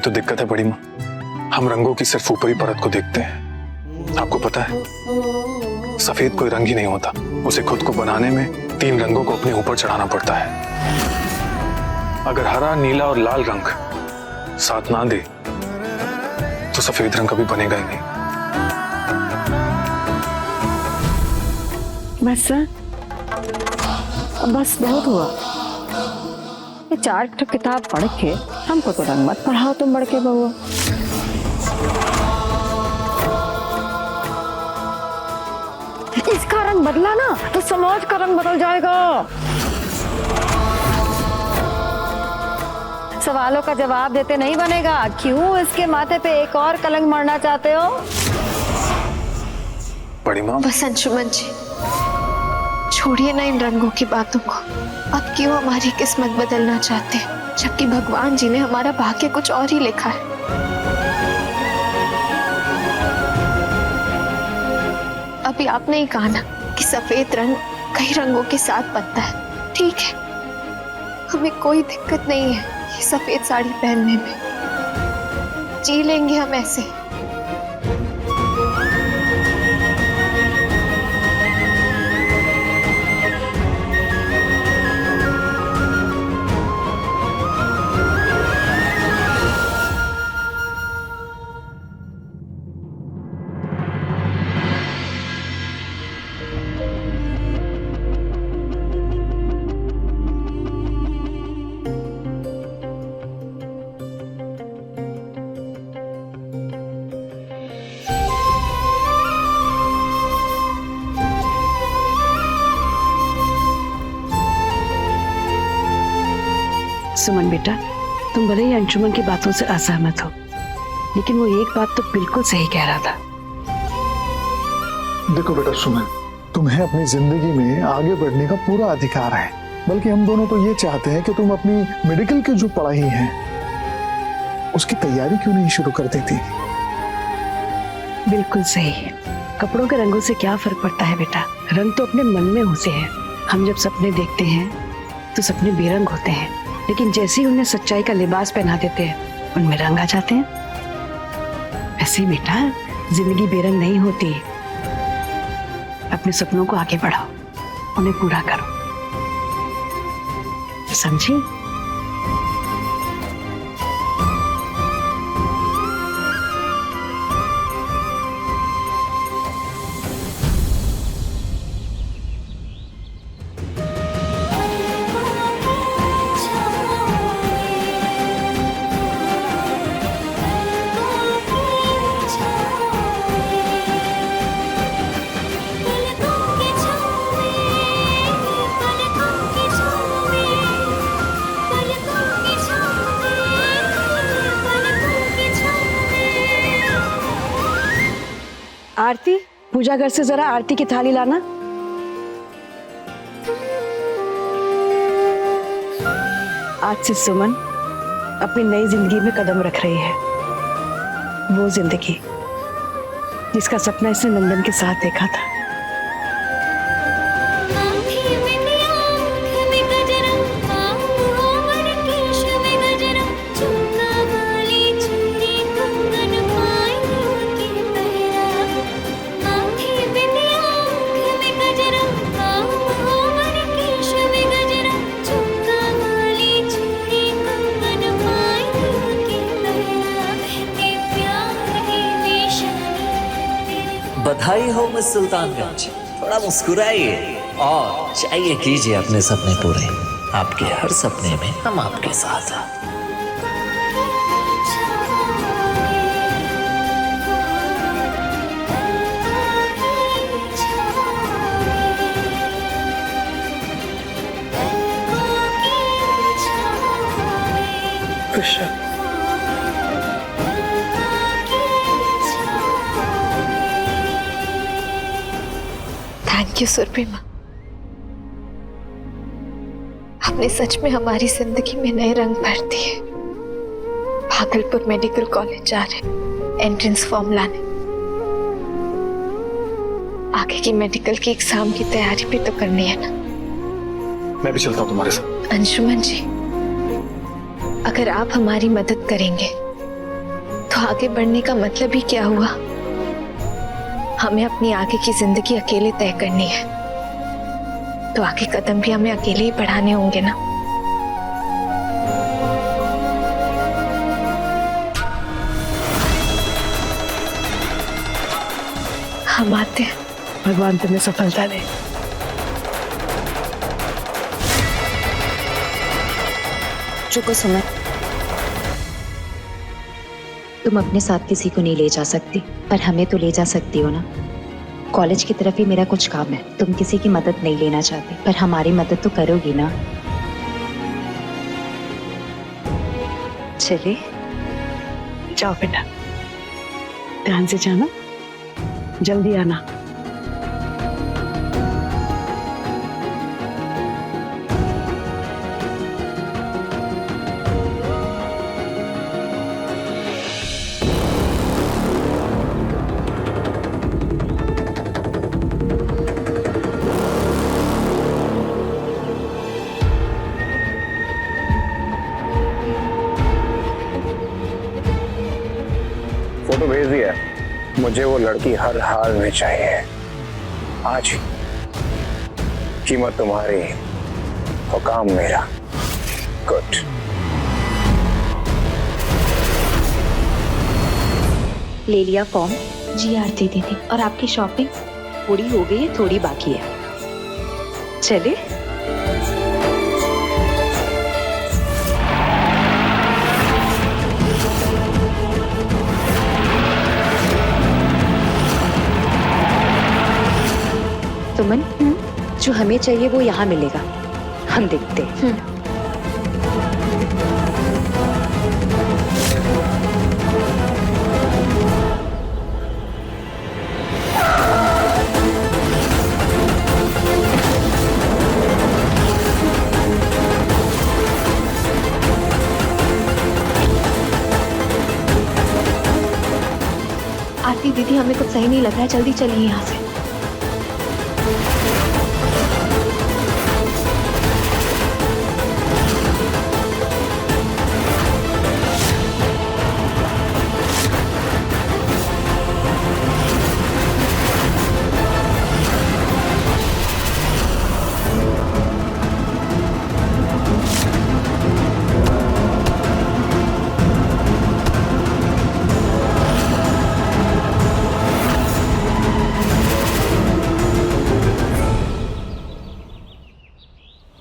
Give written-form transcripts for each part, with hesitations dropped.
तो दिक्कत है बड़ी माँ, हम रंगों की सिर्फ ऊपरी परत को देखते हैं। आपको पता है सफेद कोई रंग ही नहीं होता, उसे खुद को बनाने में 3 रंगों को अपने ऊपर चढ़ाना पड़ता है। अगर हरा, नीला और लाल रंग साथ ना दे तो सफेद रंग कभी बनेगा ही नहीं। बस बहुत हुआ। ये 4 किताब पढ़ के हमको तो रंग मत पढ़ाओ तुम बढ़ के बउआ। इसका रंग बदला ना तो समाज का रंग बदल जाएगा। सवालों का जवाब देते नहीं बनेगा। क्यों इसके माथे पे एक और कलंक मरना चाहते हो? बड़ी माँ बस अंशुमन जी, छोड़िए ना इन रंगों की बातों को। अब क्यों हमारी किस्मत बदलना चाहते हैं, जबकि भगवान जी ने हमारा भाग्य कुछ और ही लिखा है। अभी आपने ही कहा ना कि सफेद रंग कई रंगों के साथ बनता है। ठीक है, हमें कोई दिक्कत नहीं है ये सफेद साड़ी पहनने में, जी लेंगे हम ऐसे। सुमन बेटा, तुम भले ही अंशुमन की बातों से असहमत हो, लेकिन वो एक बात तो बिल्कुल सही कह रहा था। देखो बेटा सुमन, तुम्हें अपनी जिंदगी में आगे बढ़ने का पूरा अधिकार है। बल्कि हम दोनों तो ये चाहते हैं कि तुम अपनी मेडिकल की जो पढ़ाई है उसकी तैयारी क्यों नहीं शुरू कर देती? बिल्कुल सही। कपड़ों के रंगों से क्या फर्क पड़ता है बेटा? रंग तो अपने मन में होते हैं। हम जब सपने देखते हैं तो सपने बेरंग होते हैं, लेकिन जैसे ही उन्हें सच्चाई का लिबास पहना देते हैं उनमें रंग आ जाते हैं। ऐसे बेटा, जिंदगी बेरंग नहीं होती। अपने सपनों को आगे बढ़ाओ, उन्हें पूरा करो, समझी? आरती, पूजा घर से जरा आरती की थाली लाना। आज से सुमन अपनी नई जिंदगी में कदम रख रही है। वो जिंदगी जिसका सपना इसने नंदन के साथ देखा था। बधाई हो मिस सुल्तानगंज। थोड़ा मुस्कुराइए और चाहिए कीजिए अपने सपने पूरे। आपके हर सपने में हम आपके साथ हैं। थैंक यू सुरभि माँ, आपने सच में हमारी जिंदगी में नए रंग भर दिए। भागलपुर मेडिकल कॉलेज जा रहे एंट्रेंस फॉर्म लाने। आगे की मेडिकल की एग्जाम की तैयारी भी तो करनी है ना। मैं भी चलता हूँ तुम्हारे साथ। अंशुमन जी, अगर आप हमारी मदद करेंगे आगे बढ़ने का मतलब ही क्या हुआ? हमें अपनी आगे की जिंदगी अकेले तय करनी है, तो आगे कदम भी हमें अकेले ही बढ़ाने होंगे ना। हम आते हैं। भगवान तुम्हें सफलता दे। रुको सुमन, तुम अपने साथ किसी को नहीं ले जा सकती, पर हमें तो ले जा सकती हो ना। कॉलेज की तरफ ही मेरा कुछ काम है, तुम किसी की मदद नहीं लेना चाहती, पर हमारी मदद तो करोगी ना। चले जाओ बेटा, ध्यान से जाना, जल्दी आना। फोटो भेज दिया, मुझे वो लड़की हर हाल में चाहिए, आज ही। कीमत तुम्हारी, हुकाम मेरा। गुड। ले लिया फॉर्म? जी आरती दीदी। और आपकी शॉपिंग पूरी हो गई है, थोड़ी बाकी है। चले। सुमन, जो हमें चाहिए वो यहाँ मिलेगा, हम देखते हैं। आरती दीदी, हमें कुछ सही नहीं लग रहा है, जल्दी चलिए यहाँ से।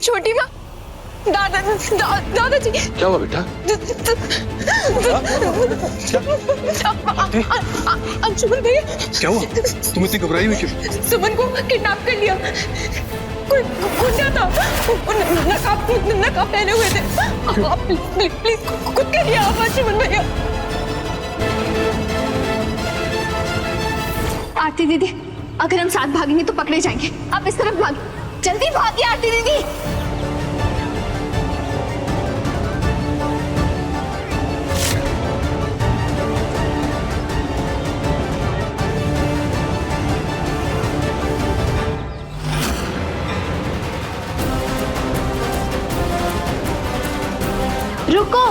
छोटी माँ, दादाजी। क्या हुआ बेटा? अंशुमन भैया। क्या हुआ? तुम इतनी घबराई हुई क्यों? सुमन को किडनैप कर लिया, कोई गुंडा था, नकाब पहने हुए थे। आप प्लीज कुछ करिए आप अंशुमन भैया। आरती दीदी, अगर हम साथ भागेंगे तो पकड़े जाएंगे, आप इस तरफ भागिए, जल्दी भागिए आरती दीदी। रुको।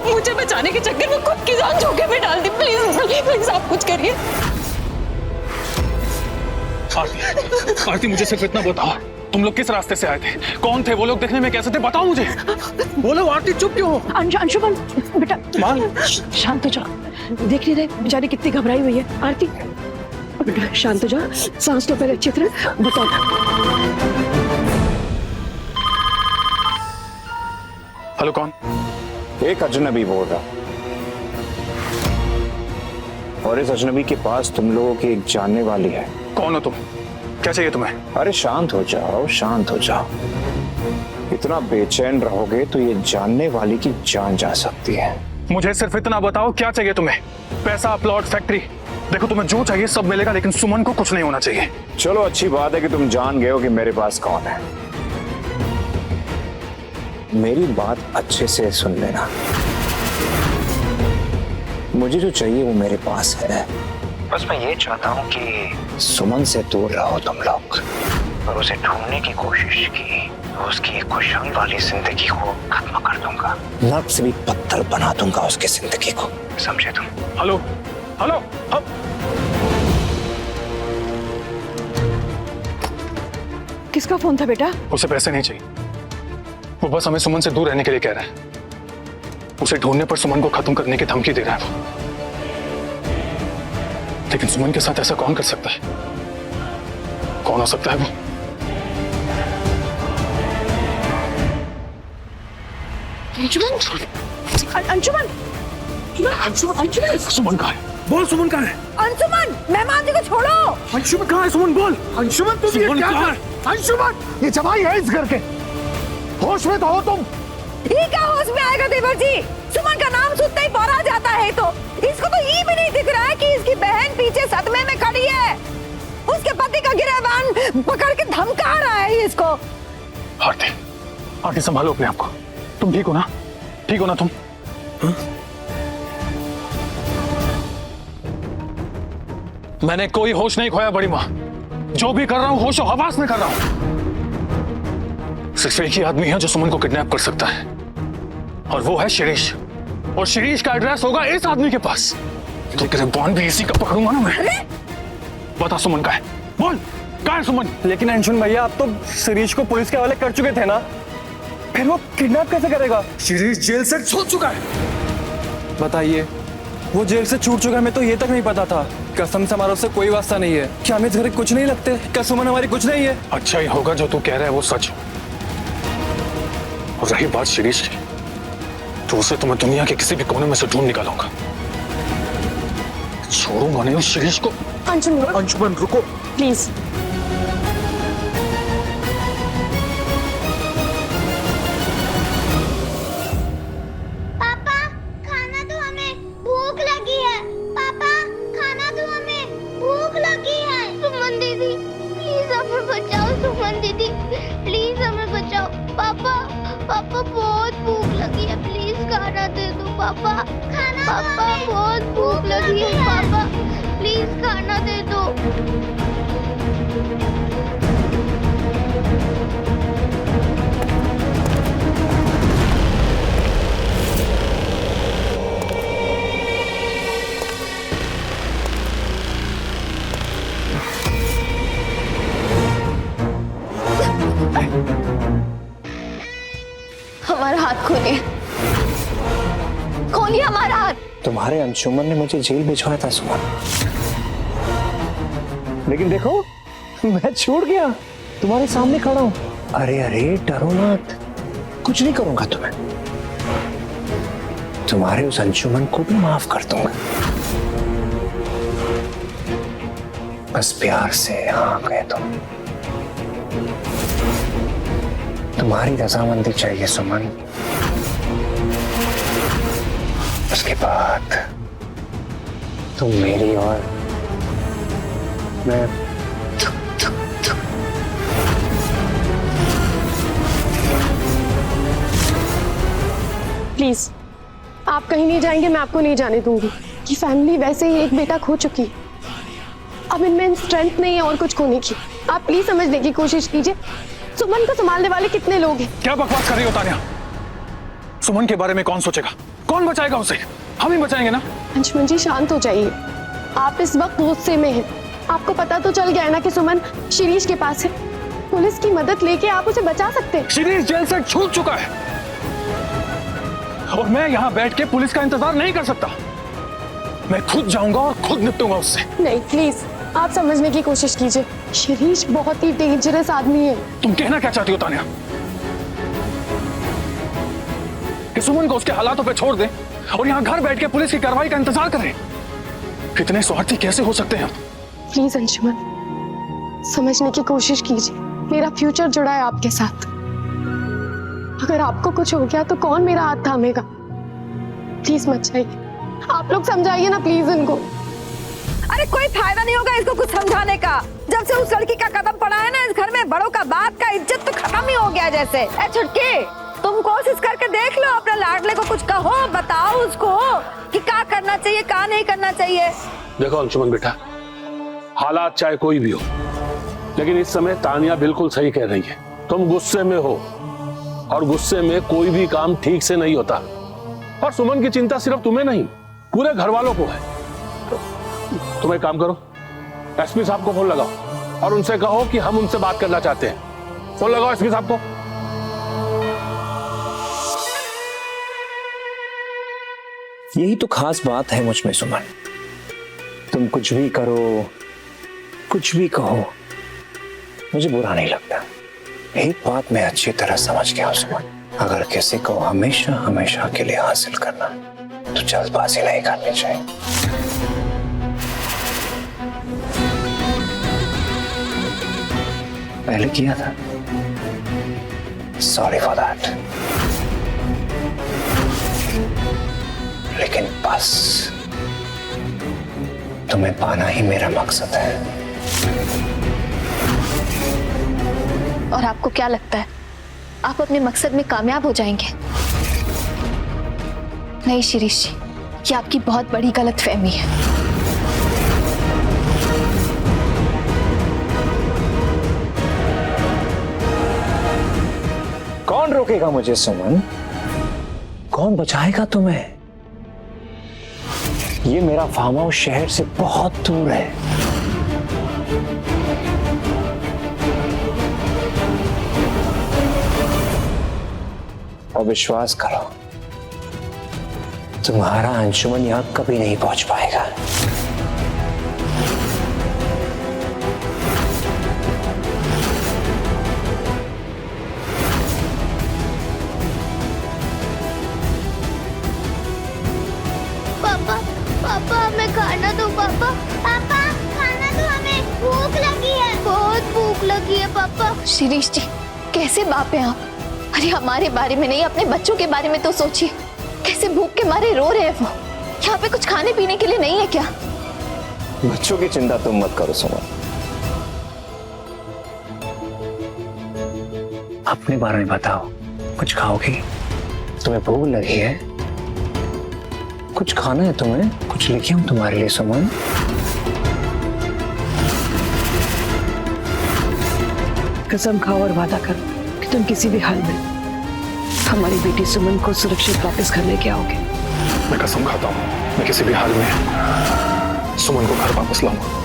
मुझे बचाने के चक्कर में खुद की जान जोखिम में डाल दी। प्लीज प्लीज आप कुछ करिए। आरती, आरती मुझे सिर्फ इतना बताओ, तुम लोग किस रास्ते से आए थे? कौन थे वो लोग? देखने में कैसे थे? बताओ मुझे। बोलो आरती, चुप क्यों हो? अंशुमन बेटा माँ, शांत हो जा। देख नहीं रहे बेचारी कितनी घबराई हुई है। आरती बेटा शांत हो जा, सांस लो पहले अच्छी तरह। बताओ। हेलो, कौन? एक अजनबी बोल रहा हूं, और इस अजनबी के पास तुम लोगों की एक जानने वाली है। कौन हो तुम? क्या चाहिए तुम्हें? अरे शांत हो जाओ, शांत हो जाओ। इतना बेचैन रहोगे तो ये जानने वाली की जान जा सकती है। मुझे सिर्फ इतना बताओ, क्या चाहिए तुम्हें? पैसा, प्लॉट, फैक्ट्री? देखो तुम्हें जो चाहिए सब मिलेगा, लेकिन सुमन को कुछ नहीं होना चाहिए। चलो अच्छी बात है कि तुम जान गए हो कि मेरे पास कौन है। मेरी बात अच्छे से सुन लेना। मुझे जो चाहिए वो मेरे पास है। बस मैं ये चाहता हूँ कि सुमन से दूर रहो तुम लोग, और उसे ढूंढने की कोशिश की तो उसकी एक खुशहाल वाली जिंदगी को खत्म कर दूंगा। नर्क से भी पत्थर बना दूंगा उसकी जिंदगी को, समझे तुम? हेलो हेलो, अब किसका फोन था बेटा? उसे पैसे नहीं चाहिए, वो बस हमें सुमन से दूर रहने के लिए कह रहा है। उसे ढूंढने पर सुमन को खत्म करने की धमकी दे रहा है वो। लेकिन सुमन के साथ ऐसा कौन कर सकता है? कौन हो सकता है वो? अंशुमन अंशुमन अंशुमन सुमन कहाँ है? बोल, सुमन कहाँ है? अंशुमन, मेहमान जी को छोड़ो। अंशुमन कहाँ है? सुमन बोल। अंशुमन तुम ये क्या कर? अंशुमन, ये जमाई है इस घर के। होश में तो हो तुम? ये क्या होश में आएगा देवर जी? सुमन का नाम सुनते ही बौरा जाता है। तो इसको तो ये भी नहीं दिख रहा है कि इसकी बहन पीछे सदमे में खड़ी है। उसके पति का गिरबान पकड़ के धमका रहा है इसको। आरती, आरती संभालो अपने आप को। तुम ठीक हो ना? ठीक हो ना तुम? हा? मैंने कोई होश नहीं खोया बड़ी माँ। जो भी कर रहा हूं होशो हवास में कर रहा हूं। सिर्फ एक ही आदमी है जो सुमन को किडनैप कर सकता है, और वो है शिरीष। और शिरीष का एड्रेस होगा इस आदमी के पास। तो गिरबान भी इसी का पकड़ूंगा ना मैं। बता सुमन का है, बोल कहाँ है सुमन? लेकिन अंशुमन भैया, आप तो शिरीष को पुलिस के हवाले कर चुके थे ना, फिर वो किडनैप कैसे करेगा? शिरीष जेल से छूट चुका है। बताइए, वो जेल से छूट चुका है, हमें तो ये तक नहीं पता था। कसम से हमारा उससे कोई वास्ता नहीं है। क्या हम इस घर कुछ नहीं लगते? क्या सुमन हमारी कुछ नहीं है? अच्छा ही होगा जो तू कह रहा है वो सच हो। और रही बात शिरीष की, तो उसे तो मैं दुनिया के किसी भी कोने में से ढूंढ निकालूंगा। छोड़ूंगा नहीं उस शिरीष को। अंशुमन रुको प्लीज। पापा खाना दो, हमें भूख लगी है। पापा खाना दो, हमें भूख लगी है। सुमन दीदी प्लीज हमें बचाओ। सुमन दीदी प्लीज हमें बचाओ। पापा पापा बहुत भूख लगी है, प्लीज खाना दे दो। पापा खाना पापा बहुत भूख लगी है। पापा प्लीज खाना दे दो। हमारा हाथ खोलिए, खोलिए हमारा हाथ। तुम्हारे अंशुमन ने मुझे जेल भिजवाया था सुमन, लेकिन देखो मैं छूट गया, तुम्हारे सामने खड़ा हूं। अरे अरे डरो मत, कुछ नहीं करूंगा तुम्हें। तुम्हारे उस अंशुमन को भी माफ कर दूंगा। बस प्यार से हाँ कह दो। तुम्हारी रजामंदी चाहिए सुमन। उसके बाद तुम मेरी और मैं प्लीज आप कहीं नहीं जाएंगे, मैं आपको नहीं जाने दूंगी। कि फैमिली वैसे ही एक बेटा खो चुकी है, अब इनमें स्ट्रेंथ नहीं है और कुछ खोने की। आप प्लीज समझने की कोशिश कीजिए। सुमन को संभालने वाले कितने लोग हैं? क्या बकवास कर रही हो तान्या? सुमन के बारे में कौन सोचेगा? कौन बचाएगा उसे? हम ही बचाएंगे ना। अंशुमन जी शांत हो जाइए, आप इस वक्त गुस्से में हैं। आपको पता तो चल गया है ना कि सुमन शिरीष के पास है। पुलिस की मदद लेके आप उसे बचा सकते हैं। शिरीष जेल से छूट चुका है और मैं यहाँ बैठ के पुलिस का इंतजार नहीं कर सकता। मैं खुद जाऊंगा और खुद निपटूंगा उससे। नहीं प्लीज, आप समझने की कोशिश कीजिए। शिरीष बहुत ही डेंजरस आदमी है। तुम कहना क्या चाहती हो तान्या? कि सुमन को उसके हालातों पे छोड़ दें और यहाँ घर बैठ के पुलिस की कार्रवाई का इंतजार करें? कितने स्वार्थी कैसे हो सकते हैं हम? प्लीज अंशुमन, समझने की कोशिश कीजिए। मेरा फ्यूचर जुड़ा है आपके साथ। अगर आपको कुछ हो गया तो कौन मेरा हाथ थामेगा? प्लीज मत जाइए। आप लोग समझाइए ना प्लीज इनको। अरे कोई फायदा नहीं होगा इसको कुछ समझाने का। जब से उस लड़की का कदम पड़ा है ना इस घर में, बड़ों का बात का इज्जत तो खत्म ही हो गया जैसे। ए छुटकी, तुम कोशिश करके देख लो, अपने लाडले को कुछ कहो, बताओ उसको कि क्या करना चाहिए क्या नहीं करना चाहिए। देखो अंशुमन बेटा, हालात चाहे कोई भी हो, लेकिन इस समय तानिया बिल्कुल सही कह रही है। तुम गुस्से में हो और गुस्से में कोई भी काम ठीक से नहीं होता। और सुमन की चिंता सिर्फ तुम्हें नहीं, पूरे घर वालों को है। तुम एक काम करो, एसपी साहब को फोन लगाओ और उनसे कहो कि हम उनसे बात करना चाहते हैं। फोन लगाओ एसपी साहब को। यही तो खास बात है मुझ में सुमन। तुम कुछ भी करो, कुछ भी कहो, मुझे बुरा नहीं लगता। एक बात मैं अच्छी तरह समझ गया हूं सुमन, अगर किसी को हमेशा हमेशा के लिए हासिल करना तो जल्दबाजी नहीं करनी चाहिए। पहले किया था, सॉरी फॉर दैट, लेकिन बस तुम्हें पाना ही मेरा मकसद है। और आपको क्या लगता है आप अपने मकसद में कामयाब हो जाएंगे? नहीं शिरीष जी, ये आपकी बहुत बड़ी गलतफहमी है। कौन रोकेगा मुझे सुमन? कौन बचाएगा तुम्हें? ये मेरा फार्म हाउस शहर से बहुत दूर है। और विश्वास करो, तुम्हारा अंशुमन यहां कभी नहीं पहुंच पाएगा। पापा, पापा हमें खाना दो। पापा, पापा खाना दो, हमें भूख लगी है, बहुत भूख लगी है पापा। शिरीष जी, कैसे बाप हैं आप? अरे हमारे बारे में नहीं, अपने बच्चों के बारे में तो सोचिए। कैसे भूख के मारे रो रहे हैं वो। यहाँ पे कुछ खाने पीने के लिए नहीं है क्या? बच्चों की चिंता तुम मत करो सुमन, अपने बारे में बताओ। कुछ खाओगी? तुम्हें भूख लगी है? कुछ खाना है तुम्हें? कुछ लेके आऊं तुम्हारे लिए सुमन? कसम खाओ और वादा करो कि तुम किसी भी हाल में हमारी बेटी सुमन को सुरक्षित वापस घर लेके आओगे। मैं कसम खाता हूँ, मैं किसी भी हाल में सुमन को घर वापस लाऊंगा।